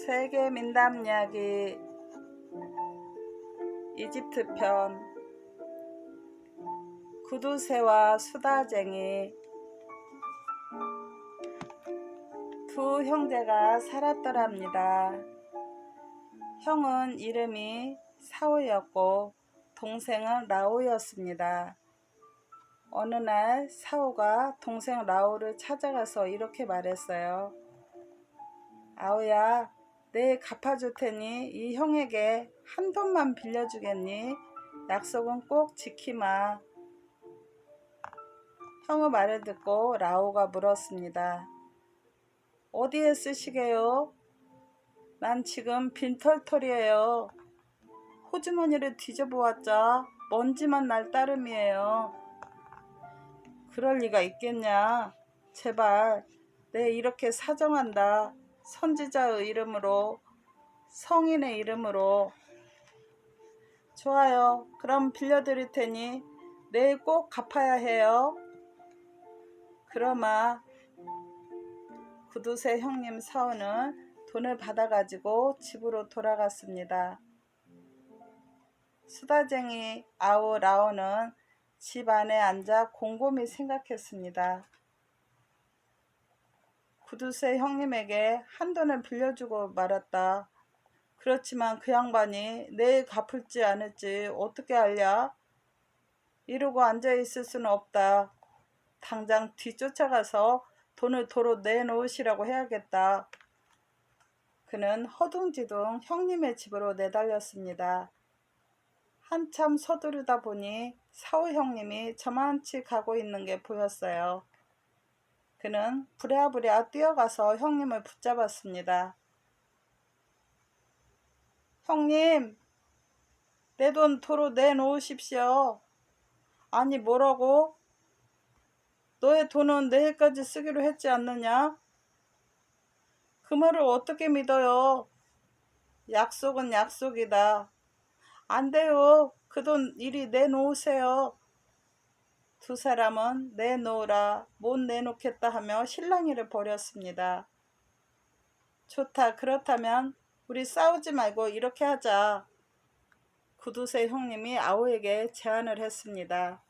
세계 민담 이야기 이집트 편. 구두쇠와 수다쟁이. 두 형제가 살았더랍니다. 형은 이름이 사오였고 동생은 라오였습니다. 어느 날 사오가 동생 라오를 찾아가서 이렇게 말했어요. 아오야, 내일 갚아줄 테니 이 형에게 한 돈만 빌려주겠니? 약속은 꼭 지키마. 형의 말을 듣고 라오가 물었습니다. 어디에 쓰시게요? 난 지금 빈털털이에요. 호주머니를 뒤져보았자 먼지만 날 따름이에요. 그럴 리가 있겠냐? 제발 내 이렇게 사정한다. 선지자의 이름으로, 성인의 이름으로. 좋아요. 그럼 빌려드릴 테니 내일 꼭 갚아야 해요. 그러마 구두쇠 형님 사오는 돈을 받아가지고 집으로 돌아갔습니다. 수다쟁이 아오 라오는 집 안에 앉아 곰곰이 생각했습니다. 구두쇠 형님에게 한돈을 빌려주고 말았다. 그렇지만 그 양반이 내일 갚을지 않을지 어떻게 알랴? 이러고 앉아있을 수는 없다. 당장 뒤쫓아가서 돈을 도로 내놓으시라고 해야겠다. 그는 허둥지둥 형님의 집으로 내달렸습니다. 한참 서두르다 보니 사오 형님이 저만치 가고 있는 게 보였어요. 그는 부랴부랴 뛰어가서 형님을 붙잡았습니다. 형님, 내 돈 도로 내놓으십시오. 아니 뭐라고? 너의 돈은 내일까지 쓰기로 했지 않느냐? 그 말을 어떻게 믿어요? 약속은 약속이다. 안 돼요. 그 돈 이리 내놓으세요. 두 사람은 내놓으라, 못 내놓겠다 하며 실랑이를 벌였습니다. 좋다. 그렇다면 우리 싸우지 말고 이렇게 하자. 구두쇠 형님이 아오에게 제안을 했습니다.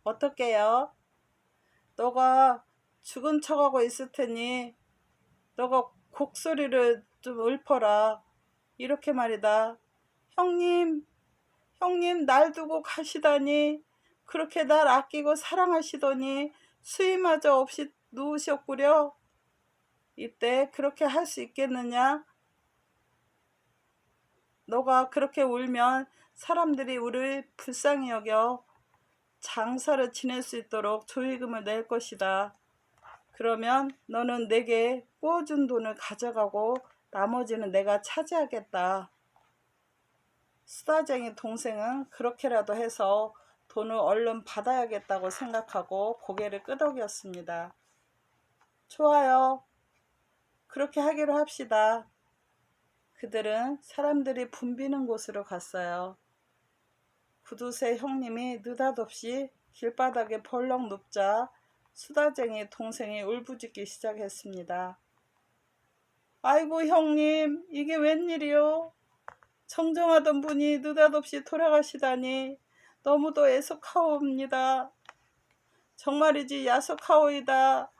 어떻게요? 너가 죽은 척하고 있을 테니 너가 곡소리를 좀 읊어라. 이렇게 말이다. 형님, 날 두고 가시다니, 그렇게 날 아끼고 사랑하시더니 수위마저 없이 누우셨구려. 이때 그렇게 할 수 있겠느냐? 너가 그렇게 울면 사람들이 우리를 불쌍히 여겨 장사를 지낼 수 있도록 조의금을 낼 것이다. 그러면 너는 내게 구워준 돈을 가져가고 나머지는 내가 차지하겠다. 수다쟁이 동생은 그렇게라도 해서 돈을 얼른 받아야겠다고 생각하고 고개를 끄덕였습니다. 좋아요. 그렇게 하기로 합시다. 그들은 사람들이 붐비는 곳으로 갔어요. 구두쇠 형님이 느닷없이 길바닥에 벌렁 눕자 수다쟁이 동생이 울부짖기 시작했습니다. 아이고 형님, 이게 웬일이요? 정정하던 분이 느닷없이 돌아가시다니 너무도 애석하옵니다. 정말이지 야속하오이다.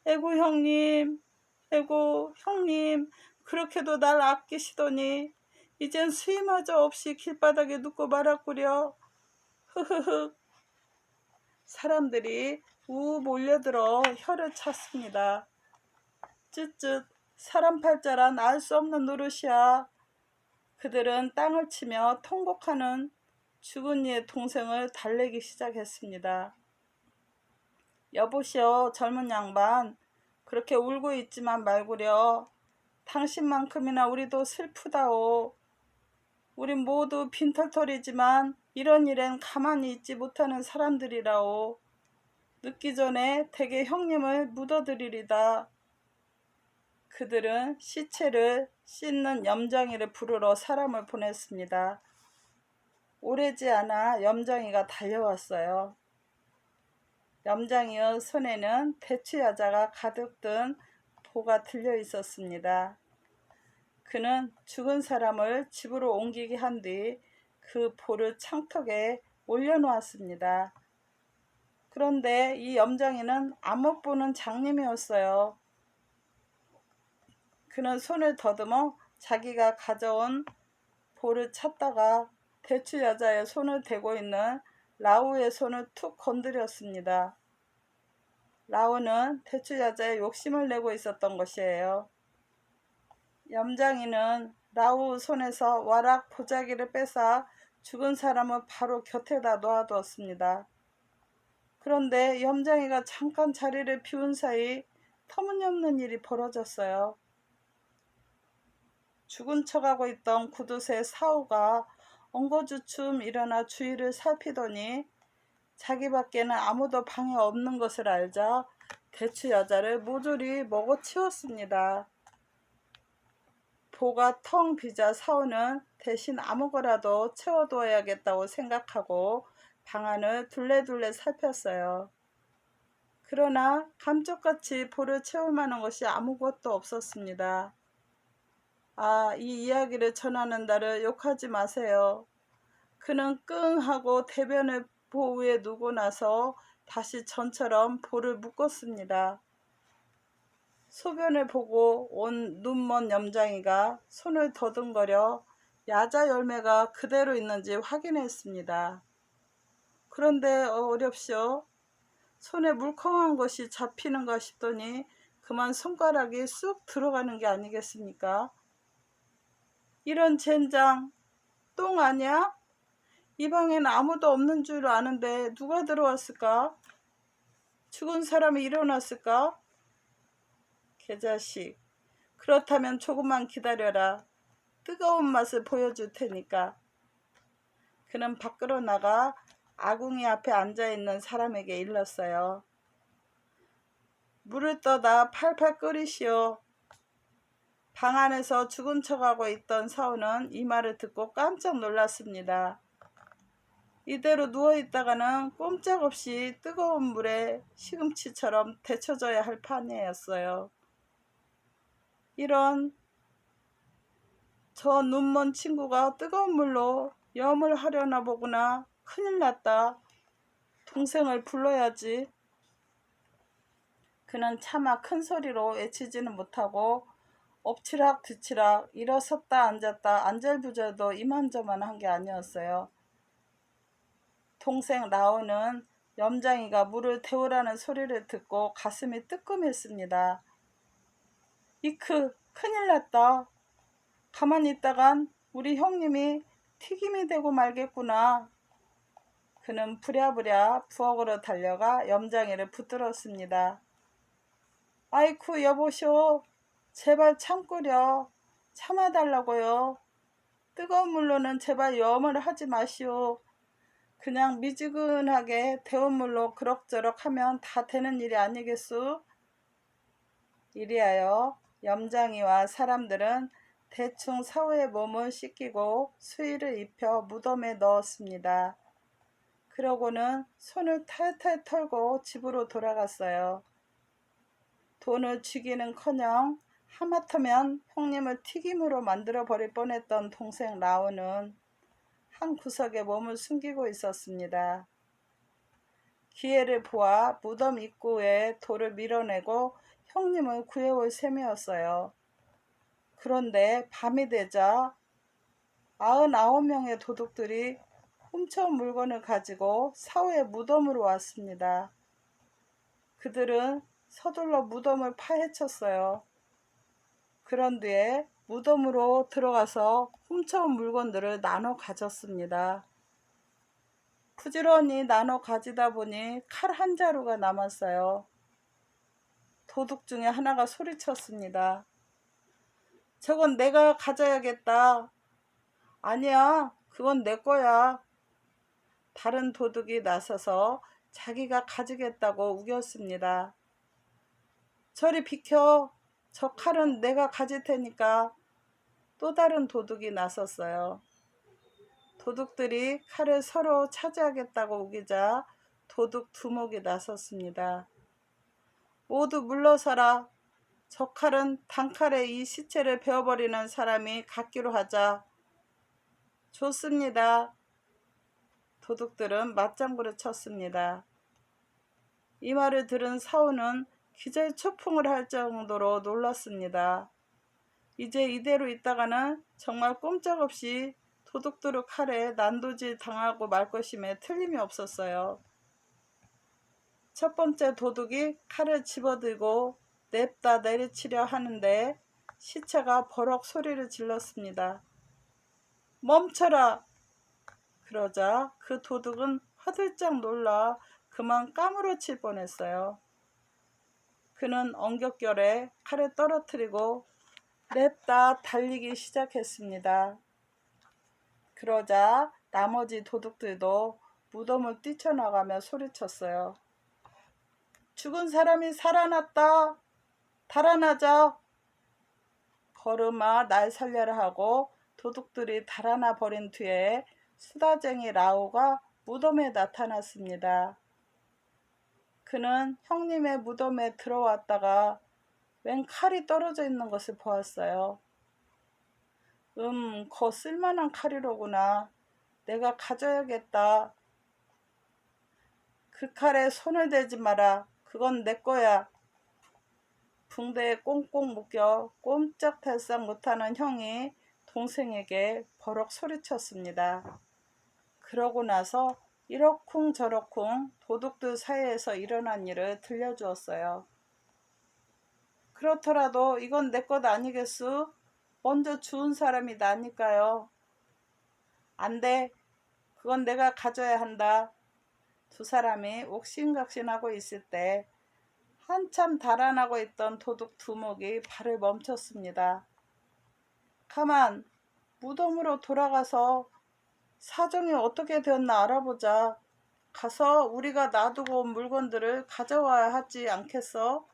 에고 형님, 에고 형님, 그렇게도 날 아끼시더니 이젠 수위마저 없이 길바닥에 눕고 말았구려. 흐흐흐. 사람들이 우 몰려들어 혀를 찼습니다. 쯧쯧, 사람 팔자란 알 수 없는 노릇이야. 그들은 땅을 치며 통곡하는 죽은 이의 동생을 달래기 시작했습니다. 여보시오, 젊은 양반, 그렇게 울고 있지만 말구려. 당신만큼이나 우리도 슬프다오. 우린 모두 빈털털이지만 이런 일엔 가만히 있지 못하는 사람들이라오. 늦기 전에 댁에 형님을 묻어드리리다. 그들은 시체를 씻는 염장이를 부르러 사람을 보냈습니다. 오래지 않아 염장이가 달려왔어요. 염장이의 손에는 대추야자가 가득 든 보가 들려 있었습니다. 그는 죽은 사람을 집으로 옮기게 한 뒤 그 볼을 창턱에 올려놓았습니다. 그런데 이 염장이는 안 못 보는 장님이었어요. 그는 손을 더듬어 자기가 가져온 볼을 찾다가 대추 여자의 손을 대고 있는 라우의 손을 툭 건드렸습니다. 라우는 대추 여자의 욕심을 내고 있었던 것이에요. 염장이는 라우 손에서 와락 보자기를 뺏어 죽은 사람을 바로 곁에다 놓아두었습니다. 그런데 염장이가 잠깐 자리를 비운 사이 터무니없는 일이 벌어졌어요. 죽은 척하고 있던 구두쇠 사우가 엉거주춤 일어나 주위를 살피더니 자기밖에는 아무도 방에 없는 것을 알자 대추 여자를 모조리 먹어치웠습니다. 보가 텅 비자 사우는 대신 아무거라도 채워두어야겠다고 생각하고 방 안을 둘레둘레 살폈어요. 그러나 감쪽같이 볼을 채울 만한 것이 아무것도 없었습니다. 아, 이 이야기를 전하는 나를 욕하지 마세요. 그는 끙 하고 대변을 보 위에 누고 나서 다시 전처럼 볼을 묶었습니다. 소변을 보고 온 눈먼 염장이가 손을 더듬거려 야자 열매가 그대로 있는지 확인했습니다. 그런데 어렵쇼. 손에 물컹한 것이 잡히는가 싶더니 그만 손가락이 쑥 들어가는 게 아니겠습니까? 이런 젠장, 똥 아니야? 이 방에는 아무도 없는 줄 아는데 누가 들어왔을까? 죽은 사람이 일어났을까? 개자식, 그렇다면 조금만 기다려라. 뜨거운 맛을 보여줄 테니까. 그는 밖으로 나가 아궁이 앞에 앉아있는 사람에게 일렀어요. 물을 떠다 팔팔 끓이시오. 방 안에서 죽은 척하고 있던 사우는 이 말을 듣고 깜짝 놀랐습니다. 이대로 누워있다가는 꼼짝없이 뜨거운 물에 시금치처럼 데쳐져야 할 판이었어요. 이런, 저 눈먼 친구가 뜨거운 물로 염을 하려나 보구나. 큰일 났다. 동생을 불러야지. 그는 차마 큰 소리로 외치지는 못하고 엎치락 뒤치락 일어섰다 앉았다 안절부절도 이만저만 한 게 아니었어요. 동생 라오는 염장이가 물을 데우라는 소리를 듣고 가슴이 뜨끔했습니다. 이크, 큰일 났다. 가만히 있다간 우리 형님이 튀김이 되고 말겠구나. 그는 부랴부랴 부엌으로 달려가 염장이를 붙들었습니다. 아이쿠 여보쇼, 제발 참구려. 참아달라고요. 뜨거운 물로는 제발 염을 하지 마시오. 그냥 미지근하게 데운 물로 그럭저럭 하면 다 되는 일이 아니겠소? 이리하여 염장이와 사람들은 대충 사후의 몸을 씻기고 수의를 입혀 무덤에 넣었습니다. 그러고는 손을 탈탈 털고 집으로 돌아갔어요. 돈을 주기는커녕 하마터면 형님을 튀김으로 만들어버릴 뻔했던 동생 라오는 한 구석에 몸을 숨기고 있었습니다. 기회를 보아 무덤 입구에 돌을 밀어내고 형님을 구해올 셈이었어요. 그런데 밤이 되자 99명의 도둑들이 훔쳐온 물건을 가지고 사후의 무덤으로 왔습니다. 그들은 서둘러 무덤을 파헤쳤어요. 그런 뒤에 무덤으로 들어가서 훔쳐온 물건들을 나눠 가졌습니다. 부지런히 나눠 가지다 보니 칼 한 자루가 남았어요. 도둑 중에 하나가 소리쳤습니다. 저건 내가 가져야겠다. 아니야, 그건 내 거야. 다른 도둑이 나서서 자기가 가지겠다고 우겼습니다. 저리 비켜. 저 칼은 내가 가질 테니까. 또 다른 도둑이 나섰어요. 도둑들이 칼을 서로 차지하겠다고 우기자 도둑 두목이 나섰습니다. 모두 물러서라. 저 칼은 단칼에 이 시체를 베어버리는 사람이 갖기로 하자. 좋습니다. 도둑들은 맞장구를 쳤습니다. 이 말을 들은 사원은 기절초풍을 할 정도로 놀랐습니다. 이제 이대로 있다가는 정말 꼼짝없이 도둑들의 칼에 난도질 당하고 말 것임에 틀림이 없었어요. 첫 번째 도둑이 칼을 집어들고 냅다 내리치려 하는데 시체가 버럭 소리를 질렀습니다. 멈춰라! 그러자 그 도둑은 화들짝 놀라 그만 까무러칠 뻔했어요. 그는 엉겹결에 칼을 떨어뜨리고 냅다 달리기 시작했습니다. 그러자 나머지 도둑들도 무덤을 뛰쳐나가며 소리쳤어요. 죽은 사람이 살아났다. 달아나자. 걸음아 날 살려라 하고 도둑들이 달아나 버린 뒤에 수다쟁이 라오가 무덤에 나타났습니다. 그는 형님의 무덤에 들어왔다가 웬 칼이 떨어져 있는 것을 보았어요. 거 쓸만한 칼이로구나. 내가 가져야겠다. 그 칼에 손을 대지 마라. 그건 내 거야. 붕대에 꽁꽁 묶여 꼼짝달싹 못하는 형이 동생에게 버럭 소리쳤습니다. 그러고 나서 이러쿵 저러쿵 도둑들 사이에서 일어난 일을 들려주었어요. 그렇더라도 이건 내 것 아니겠수? 먼저 주운 사람이 나니까요. 안 돼. 그건 내가 가져야 한다. 두 사람이 옥신각신하고 있을 때 한참 달아나고 있던 도둑 두목이 발을 멈췄습니다. 가만, 무덤으로 돌아가서 사정이 어떻게 되었나 알아보자. 가서 우리가 놔두고 온 물건들을 가져와야 하지 않겠어?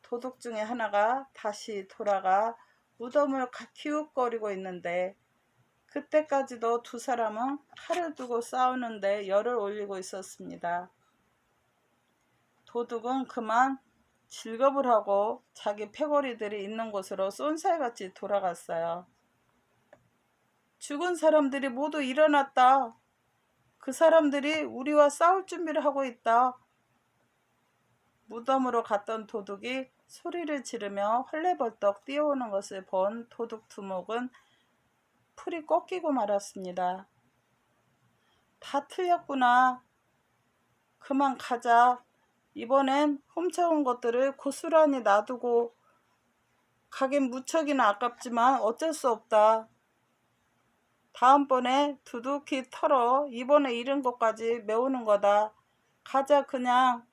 도둑 중에 하나가 다시 돌아가 무덤을 기웃거리고 있는데 그때까지도 두 사람은 칼을 두고 싸우는데 열을 올리고 있었습니다. 도둑은 그만 질겁을 하고 자기 패거리들이 있는 곳으로 쏜살같이 돌아갔어요. 죽은 사람들이 모두 일어났다. 그 사람들이 우리와 싸울 준비를 하고 있다. 무덤으로 갔던 도둑이 소리를 지르며 헐레벌떡 뛰어오는 것을 본 도둑 두목은 풀이 꺾이고 말았습니다. 다 틀렸구나. 그만 가자. 이번엔 훔쳐온 것들을 고스란히 놔두고 가긴 무척이나 아깝지만 어쩔 수 없다. 다음번에 두둑히 털어 이번에 잃은 것까지 메우는 거다. 가자 그냥.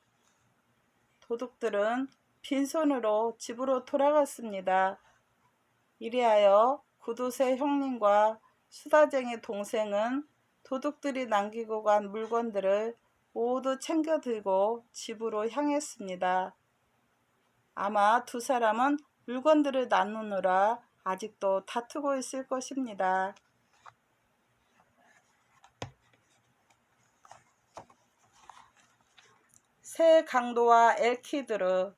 도둑들은 빈손으로 집으로 돌아갔습니다. 이리하여 구두쇠 형님과 수다쟁이 동생은 도둑들이 남기고 간 물건들을 모두 챙겨 들고 집으로 향했습니다. 아마 두 사람은 물건들을 나누느라 아직도 다투고 있을 것입니다. 새 강도와 엘키드르.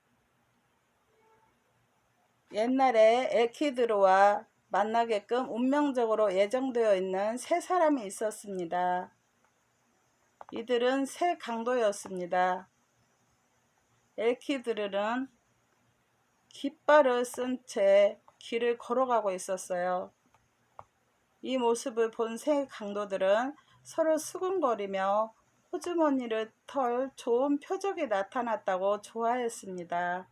옛날에 엘키드르와 만나게끔 운명적으로 예정되어 있는 세 사람이 있었습니다. 이들은 새 강도였습니다. 엘키드르는 깃발을 쓴 채 길을 걸어가고 있었어요. 이 모습을 본 새 강도들은 서로 수근거리며 호주머니를 털 좋은 표적이 나타났다고 좋아했습니다.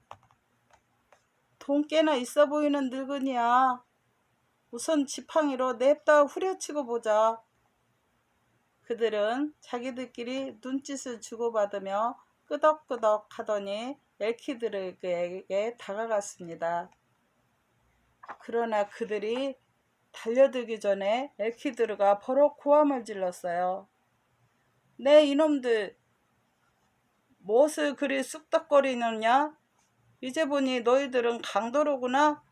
돈 꽤나 있어 보이는 늙은이야. 우선 지팡이로 냅다 후려치고 보자. 그들은 자기들끼리 눈짓을 주고받으며 끄덕끄덕 하더니 엘키드르에게 다가갔습니다. 그러나 그들이 달려들기 전에 엘키드르가 버럭 고함을 질렀어요. 네 이놈들, 무엇을 그리 쑥덕거리느냐? 이제 보니 너희들은 강도로구나.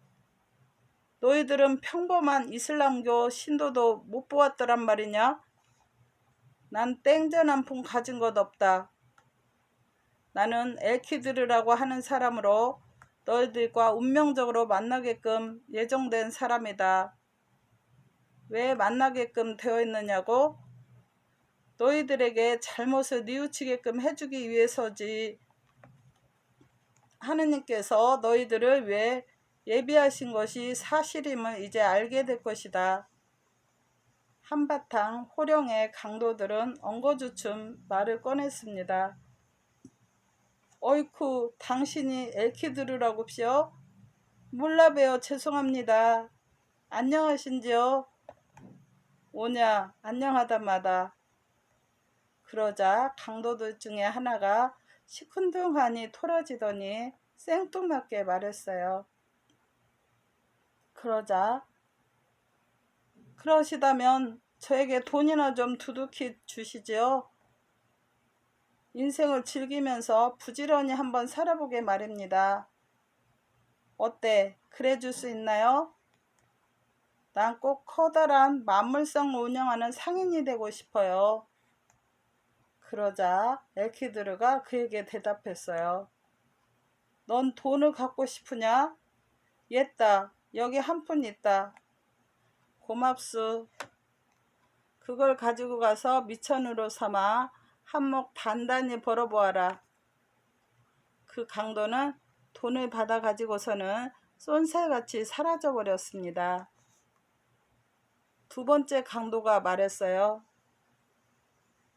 너희들은 평범한 이슬람교 신도도 못 보았더란 말이냐? 난 땡전 한 푼 가진 것 없다. 나는 엘키드르라고 하는 사람으로 너희들과 운명적으로 만나게끔 예정된 사람이다. 왜 만나게끔 되어 있느냐고? 너희들에게 잘못을 뉘우치게끔 해주기 위해서지. 하느님께서 너희들을 위해 예비하신 것이 사실임을 이제 알게 될 것이다. 한바탕 호령의 강도들은 엉거주춤 말을 꺼냈습니다. 어이쿠, 당신이 엘키드르라고쇼? 몰라봬요. 죄송합니다. 안녕하신지요? 오냐, 안녕하단마다. 그러자 강도들 중에 하나가 시큰둥하니 토라지더니 생뚱맞게 말했어요. 그러시다면 저에게 돈이나 좀 두둑히 주시지요. 인생을 즐기면서 부지런히 한번 살아보게 말입니다. 어때? 그래 줄 수 있나요? 난 꼭 커다란 만물상을 운영하는 상인이 되고 싶어요. 그러자 엘키드르가 그에게 대답했어요. 넌 돈을 갖고 싶으냐? 옛다. 여기 한 푼 있다. 고맙수. 그걸 가지고 가서 미천으로 삼아 한몫 단단히 벌어보아라. 그 강도는 돈을 받아 가지고서는 쏜살같이 사라져 버렸습니다. 두 번째 강도가 말했어요.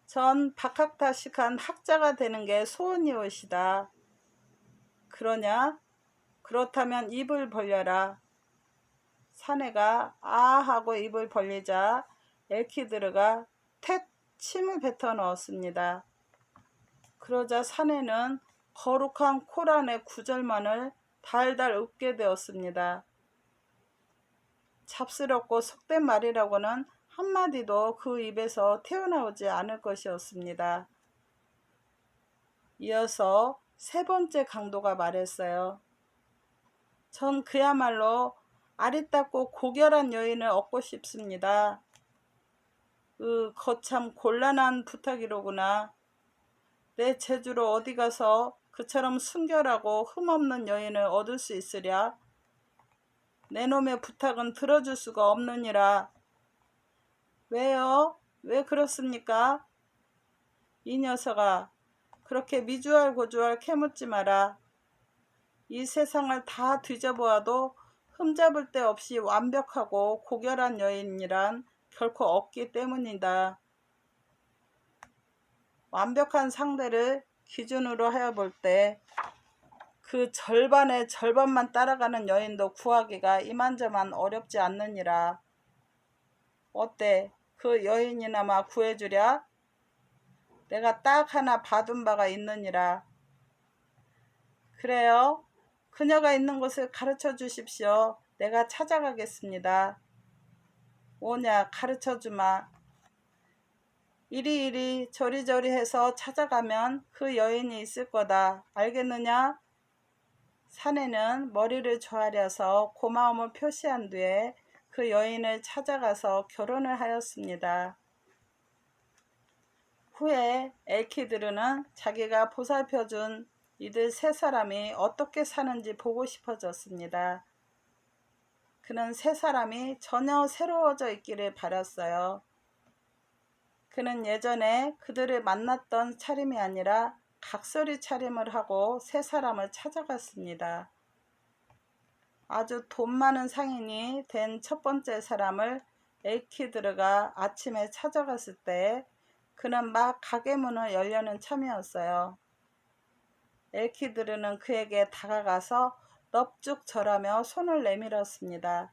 전 박학다식한 학자가 되는 게 소원이오시다. 그러냐? 그렇다면 입을 벌려라. 사내가 아 하고 입을 벌리자 엘키드르가 텟 침을 뱉어 넣었습니다. 그러자 사내는 거룩한 코란의 구절만을 달달 웃게 되었습니다. 잡스럽고 속된 말이라고는 한마디도 그 입에서 튀어나오지 않을 것이었습니다. 이어서 세 번째 강도가 말했어요. 전 그야말로 아리따고 고결한 여인을 얻고 싶습니다. 거참 곤란한 부탁이로구나. 내 제주로 어디 가서 그처럼 순결하고 흠없는 여인을 얻을 수 있으랴? 내 놈의 부탁은 들어줄 수가 없느니라. 왜요? 왜 그렇습니까? 이 녀석아, 그렇게 미주알고주알 캐묻지 마라. 이 세상을 다 뒤져보아도 흠잡을 데 없이 완벽하고 고결한 여인이란 결코 없기 때문이다. 완벽한 상대를 기준으로 하여 볼 때 그 절반의 절반만 따라가는 여인도 구하기가 이만저만 어렵지 않느니라. 어때? 그 여인이나마 구해주랴? 내가 딱 하나 받은 바가 있느니라. 그래요? 그녀가 있는 곳을 가르쳐 주십시오. 내가 찾아가겠습니다. 오냐, 가르쳐 주마. 이리이리 저리저리 해서 찾아가면 그 여인이 있을 거다. 알겠느냐? 사내는 머리를 조아려서 고마움을 표시한 뒤에 그 여인을 찾아가서 결혼을 하였습니다. 후에 엘키드르는 자기가 보살펴준 이들 세 사람이 어떻게 사는지 보고 싶어졌습니다. 그는 세 사람이 전혀 새로워져 있기를 바랐어요. 그는 예전에 그들을 만났던 차림이 아니라 각설이 차림을 하고 세 사람을 찾아갔습니다. 아주 돈 많은 상인이 된 첫 번째 사람을 엘키드르가 아침에 찾아갔을 때 그는 막 가게 문을 열려는 참이었어요. 엘키드르는 그에게 다가가서 넙죽 절하며 손을 내밀었습니다.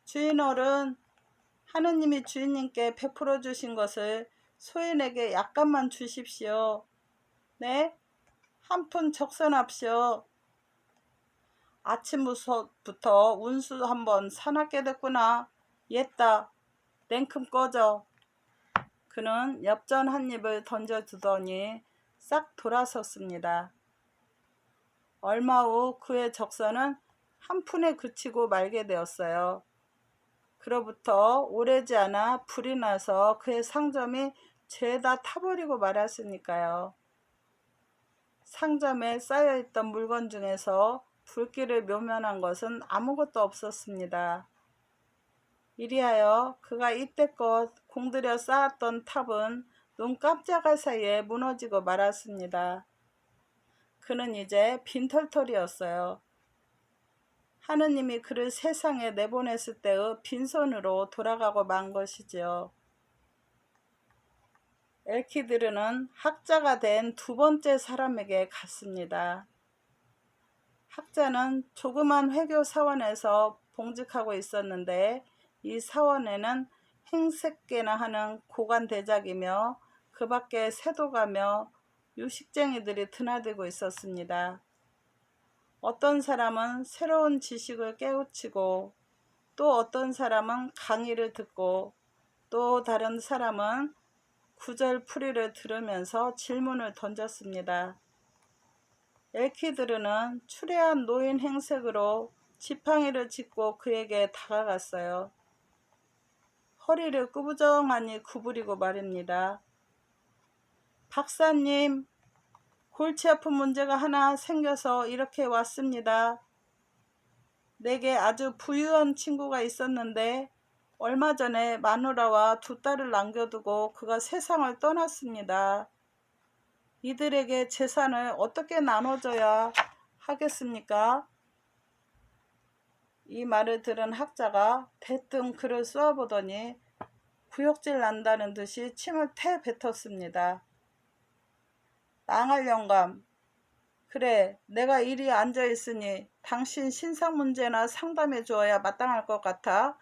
주인어른, 하느님이 주인님께 베풀어 주신 것을 소인에게 약간만 주십시오. 네? 한 푼 적선합시오. 아침부터 운수 한번 사납게 됐구나. 옛다. 냉큼 꺼져. 그는 엽전 한 입을 던져두더니 싹 돌아섰습니다. 얼마 후 그의 적선은 한 푼에 그치고 말게 되었어요. 그로부터 오래지 않아 불이 나서 그의 상점이 죄다 타버리고 말았으니까요. 상점에 쌓여있던 물건 중에서 불길을 묘면한 것은 아무것도 없었습니다. 이리하여 그가 이때껏 공들여 쌓았던 탑은 눈 깜짝할 사이에 무너지고 말았습니다. 그는 이제 빈털털이었어요. 하느님이 그를 세상에 내보냈을 때의 빈손으로 돌아가고 만 것이지요. 엘키드르는 학자가 된 두 번째 사람에게 갔습니다. 학자는 조그만 회교 사원에서 봉직하고 있었는데 이 사원에는 행색계나 하는 고관 대작이며 그 밖에 세도가며 유식쟁이들이 드나들고 있었습니다. 어떤 사람은 새로운 지식을 깨우치고 또 어떤 사람은 강의를 듣고 또 다른 사람은 구절풀이를 들으면서 질문을 던졌습니다. 엘키드르는 추레한 노인 행색으로 지팡이를 짚고 그에게 다가갔어요. 허리를 꾸부정하니 구부리고 말입니다. 박사님, 골치 아픈 문제가 하나 생겨서 이렇게 왔습니다. 내게 아주 부유한 친구가 있었는데 얼마 전에 마누라와 두 딸을 남겨두고 그가 세상을 떠났습니다. 이들에게 재산을 어떻게 나눠줘야 하겠습니까? 이 말을 들은 학자가 대뜸 그를 쏘아보더니 구역질 난다는 듯이 침을 태 뱉었습니다. 낭할 영감, 그래, 내가 이리 앉아있으니 당신 신상 문제나 상담해 주어야 마땅할 것 같아.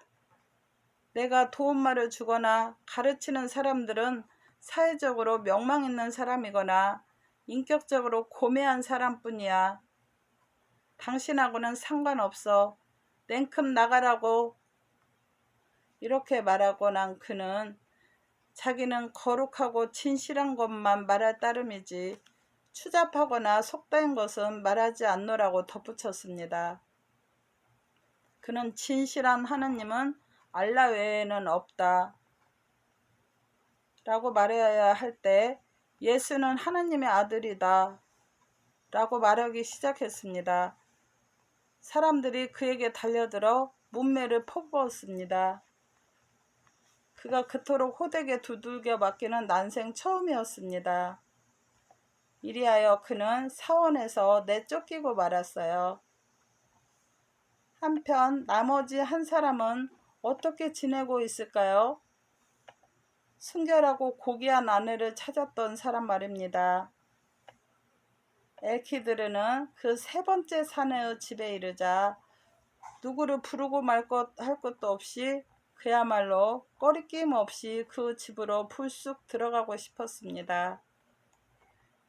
내가 도움말을 주거나 가르치는 사람들은 사회적으로 명망 있는 사람이거나 인격적으로 고매한 사람뿐이야. 당신하고는 상관없어. 냉큼 나가라고. 이렇게 말하고 난 그는 자기는 거룩하고 진실한 것만 말할 따름이지 추잡하거나 속다인 것은 말하지 않노라고 덧붙였습니다. 그는 진실한 하느님은 알라 외에는 없다 라고 말해야 할 때 예수는 하느님의 아들이다 라고 말하기 시작했습니다. 사람들이 그에게 달려들어 문매를 퍼부었습니다. 그가 그토록 호되게 두들겨 맞기는 난생 처음이었습니다. 이리하여 그는 사원에서 내쫓기고 말았어요. 한편 나머지 한 사람은 어떻게 지내고 있을까요? 순결하고 고귀한 아내를 찾았던 사람 말입니다. 엘키드르는 그 세 번째 사내의 집에 이르자 누구를 부르고 할 것도 없이 그야말로 꺼리낌 없이 그 집으로 불쑥 들어가고 싶었습니다.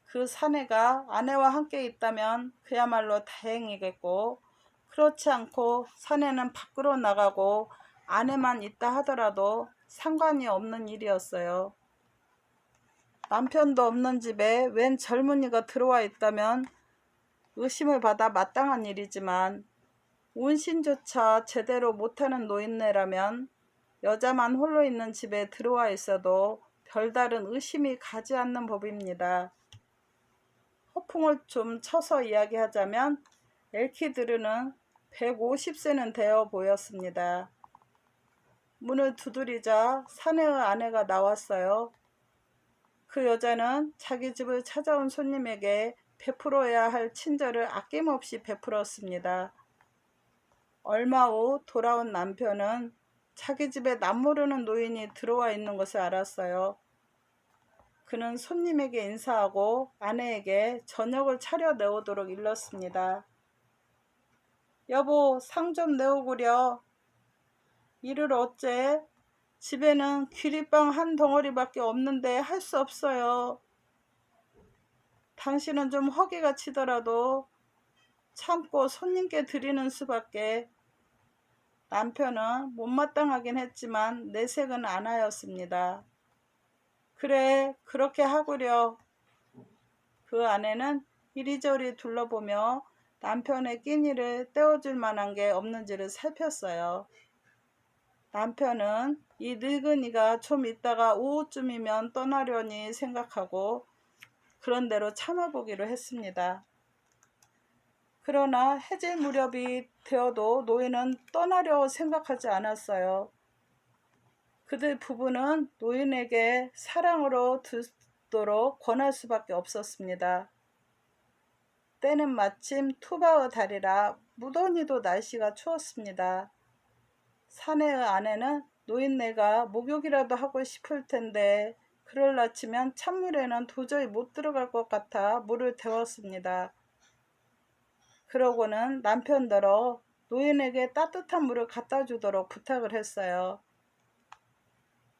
그 사내가 아내와 함께 있다면 그야말로 다행이겠고 그렇지 않고 사내는 밖으로 나가고 아내만 있다 하더라도 상관이 없는 일이었어요. 남편도 없는 집에 웬 젊은이가 들어와 있다면 의심을 받아 마땅한 일이지만 운신조차 제대로 못하는 노인네라면 여자만 홀로 있는 집에 들어와 있어도 별다른 의심이 가지 않는 법입니다. 허풍을 좀 쳐서 이야기하자면 엘키드르는 150세는 되어 보였습니다. 문을 두드리자 사내의 아내가 나왔어요. 그 여자는 자기 집을 찾아온 손님에게 베풀어야 할 친절을 아낌없이 베풀었습니다. 얼마 후 돌아온 남편은 자기 집에 남모르는 노인이 들어와 있는 것을 알았어요. 그는 손님에게 인사하고 아내에게 저녁을 차려 내오도록 일렀습니다. 여보, 상 좀 내오구려. 이를 어째? 집에는 귀리빵 한 덩어리밖에 없는데 할 수 없어요. 당신은 좀 허기가 치더라도 참고 손님께 드리는 수밖에. 남편은 못마땅하긴 했지만 내색은 안 하였습니다. 그래, 그렇게 하구려. 그 아내는 이리저리 둘러보며 남편의 끼니를 떼어줄 만한 게 없는지를 살폈어요. 남편은 이 늙은이가 좀 있다가 오후쯤이면 떠나려니 생각하고 그런 대로 참아보기로 했습니다. 그러나 해질 무렵이 되어도 노인은 떠나려 생각하지 않았어요. 그들 부부는 노인에게 사랑으로 듣도록 권할 수밖에 없었습니다. 때는 마침 투바의 달이라 무더니도 날씨가 추웠습니다. 사내의 아내는 노인네가 목욕이라도 하고 싶을 텐데 그럴라 치면 찬물에는 도저히 못 들어갈 것 같아 물을 데웠습니다. 그러고는 남편더러 노인에게 따뜻한 물을 갖다 주도록 부탁을 했어요.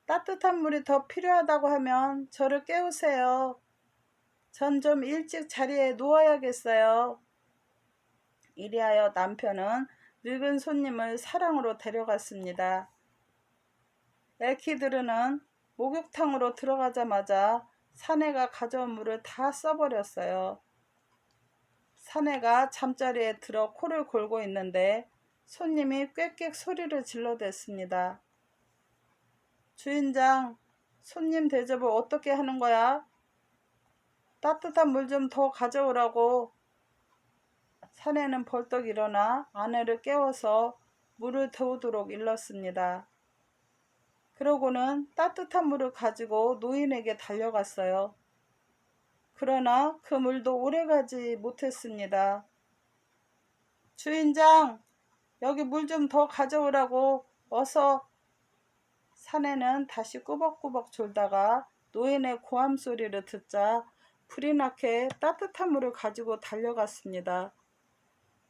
따뜻한 물이 더 필요하다고 하면 저를 깨우세요. 전 좀 일찍 자리에 누워야겠어요. 이리하여 남편은 늙은 손님을 사랑으로 데려갔습니다. 엘키드르는 목욕탕으로 들어가자마자 사내가 가져온 물을 다 써버렸어요. 사내가 잠자리에 들어 코를 골고 있는데 손님이 꽥꽥 소리를 질러댔습니다. 주인장, 손님 대접을 어떻게 하는 거야? 따뜻한 물 좀 더 가져오라고. 사내는 벌떡 일어나 아내를 깨워서 물을 데우도록 일렀습니다. 그러고는 따뜻한 물을 가지고 노인에게 달려갔어요. 그러나 그 물도 오래가지 못했습니다. 주인장, 여기 물 좀 더 가져오라고. 어서. 사내는 다시 꾸벅꾸벅 졸다가 노인의 고함 소리를 듣자 불이 나게 따뜻한 물을 가지고 달려갔습니다.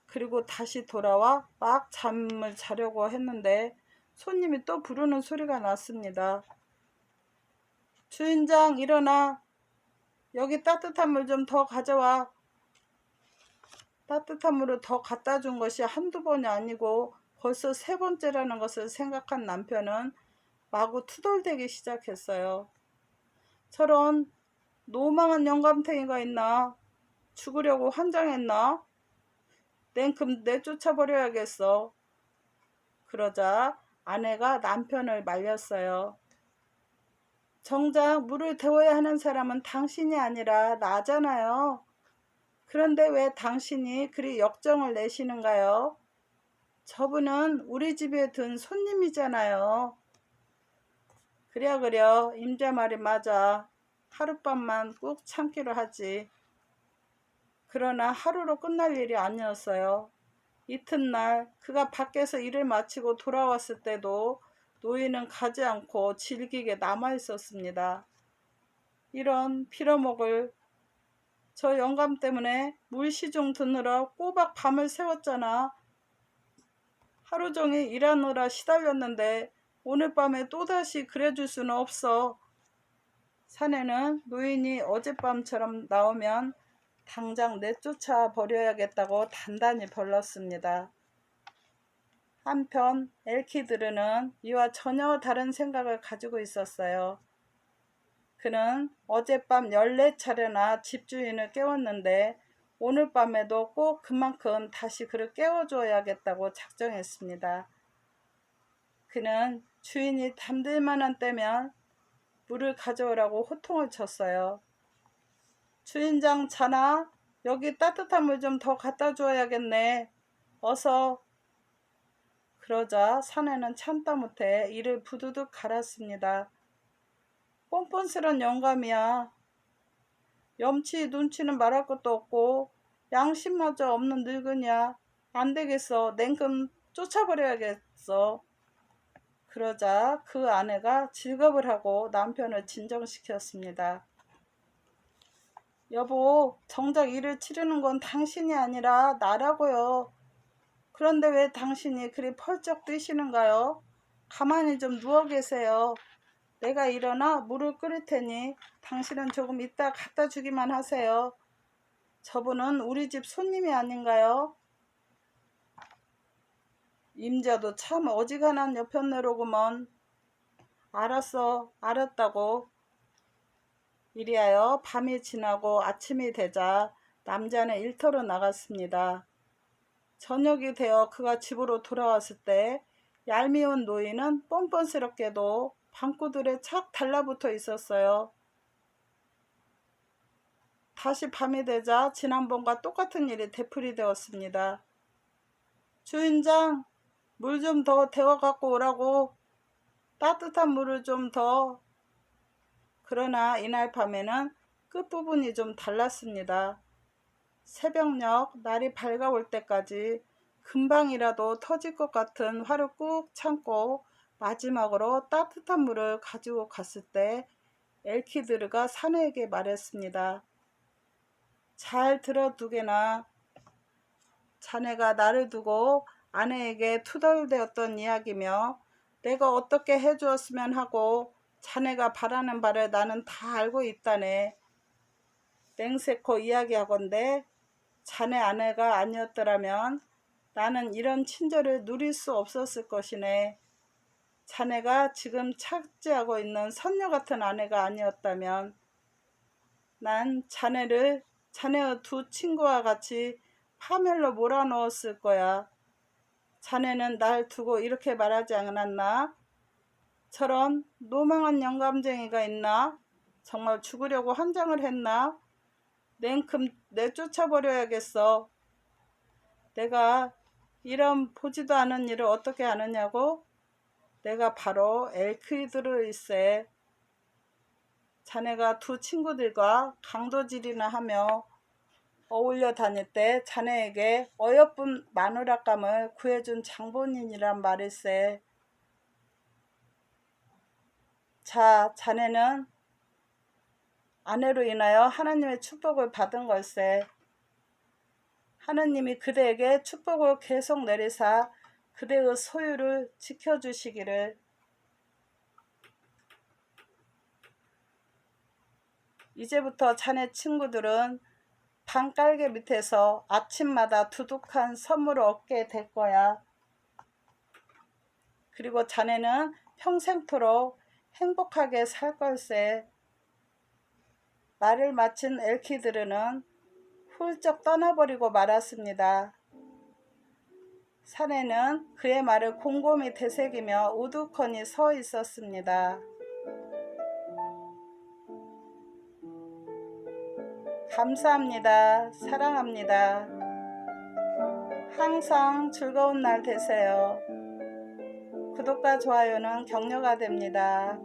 그리고 다시 돌아와 막 잠을 자려고 했는데 손님이 또 부르는 소리가 났습니다. 주인장, 일어나. 여기 따뜻한 물 좀 더 가져와. 따뜻한 물을 더 갖다 준 것이 한두 번이 아니고 벌써 3번째라는 것을 생각한 남편은 마구 투덜대기 시작했어요. 저런 노망한 영감탱이가 있나? 죽으려고 환장했나? 냉큼 내쫓아버려야겠어. 그러자 아내가 남편을 말렸어요. 정작 물을 데워야 하는 사람은 당신이 아니라 나잖아요. 그런데 왜 당신이 그리 역정을 내시는가요? 저분은 우리 집에 든 손님이잖아요. 그려 임자 말이 맞아. 하룻밤만 꾹 참기로 하지. 그러나 하루로 끝날 일이 아니었어요. 이튿날 그가 밖에서 일을 마치고 돌아왔을 때도 노인은 가지 않고 질기게 남아 있었습니다. 이런 빌어먹을, 저 영감 때문에 물시중 드느라 꼬박 밤을 새웠잖아. 하루 종일 일하느라 시달렸는데 오늘 밤에 또다시 그래줄 수는 없어. 사내는 노인이 어젯밤처럼 나오면 당장 내쫓아 버려야겠다고 단단히 벌렀습니다. 한편 엘키드르는 이와 전혀 다른 생각을 가지고 있었어요. 그는 어젯밤 14차례나 집주인을 깨웠는데 오늘 밤에도 꼭 그만큼 다시 그를 깨워줘야겠다고 작정했습니다. 그는 주인이 잠들 만한 때면 물을 가져오라고 호통을 쳤어요. 주인장 자나? 여기 따뜻한 물 좀 더 갖다 줘야겠네. 어서. 그러자 사내는 참다 못해 이를 부두둑 갈았습니다. 뻔뻔스런 영감이야. 염치 눈치는 말할 것도 없고 양심마저 없는 늙은이야. 안 되겠어. 냉큼 쫓아버려야겠어. 그러자 그 아내가 질겁을 하고 남편을 진정시켰습니다. 여보, 정작 일을 치르는 건 당신이 아니라 나라고요. 그런데 왜 당신이 그리 펄쩍 뛰시는가요? 가만히 좀 누워 계세요. 내가 일어나 물을 끓일 테니 당신은 조금 이따 갖다 주기만 하세요. 저분은 우리 집 손님이 아닌가요? 임자도 참 어지간한 여편네로구먼. 알았어, 알았다고. 이리하여 밤이 지나고 아침이 되자 남자는 일터로 나갔습니다. 저녁이 되어 그가 집으로 돌아왔을 때 얄미운 노인은 뻔뻔스럽게도 방구들에 착 달라붙어 있었어요. 다시 밤이 되자 지난번과 똑같은 일이 되풀이되었습니다. 주인장, 물 좀 더 데워 갖고 오라고. 따뜻한 물을 좀 더. 그러나 이날 밤에는 끝부분이 좀 달랐습니다. 새벽녘 날이 밝아올 때까지 금방이라도 터질 것 같은 화를 꾹 참고 마지막으로 따뜻한 물을 가지고 갔을 때 엘키드르가 사내에게 말했습니다. 잘 들어두게나. 자네가 나를 두고 아내에게 투덜대었던 이야기며 내가 어떻게 해주었으면 하고 자네가 바라는 바를 나는 다 알고 있다네. 냉세코 이야기하건대 자네 아내가 아니었더라면 나는 이런 친절을 누릴 수 없었을 것이네. 자네가 지금 착지하고 있는 선녀 같은 아내가 아니었다면 난 자네를 자네의 두 친구와 같이 파멸로 몰아넣었을 거야. 자네는 날 두고 이렇게 말하지 않았나? 저런 노망한 영감쟁이가 있나? 정말 죽으려고 환장을 했나? 냉큼 내쫓아버려야겠어. 내가 이런 보지도 않은 일을 어떻게 아느냐고? 내가 바로 엘크이드르일세. 자네가 두 친구들과 강도질이나 하며 어울려 다닐 때 자네에게 어여쁜 마누라감을 구해준 장본인이란 말일세. 자, 자네는 아내로 인하여 하나님의 축복을 받은 걸세. 하나님이 그대에게 축복을 계속 내리사 그대의 소유를 지켜주시기를. 이제부터 자네 친구들은 방깔개 밑에서 아침마다 두둑한 선물을 얻게 될 거야. 그리고 자네는 평생토록 행복하게 살 걸세. 말을 마친 엘키드르는 훌쩍 떠나버리고 말았습니다. 사내는 그의 말을 곰곰이 되새기며 우두커니 서 있었습니다. 감사합니다. 사랑합니다. 항상 즐거운 날 되세요. 구독과 좋아요는 격려가 됩니다.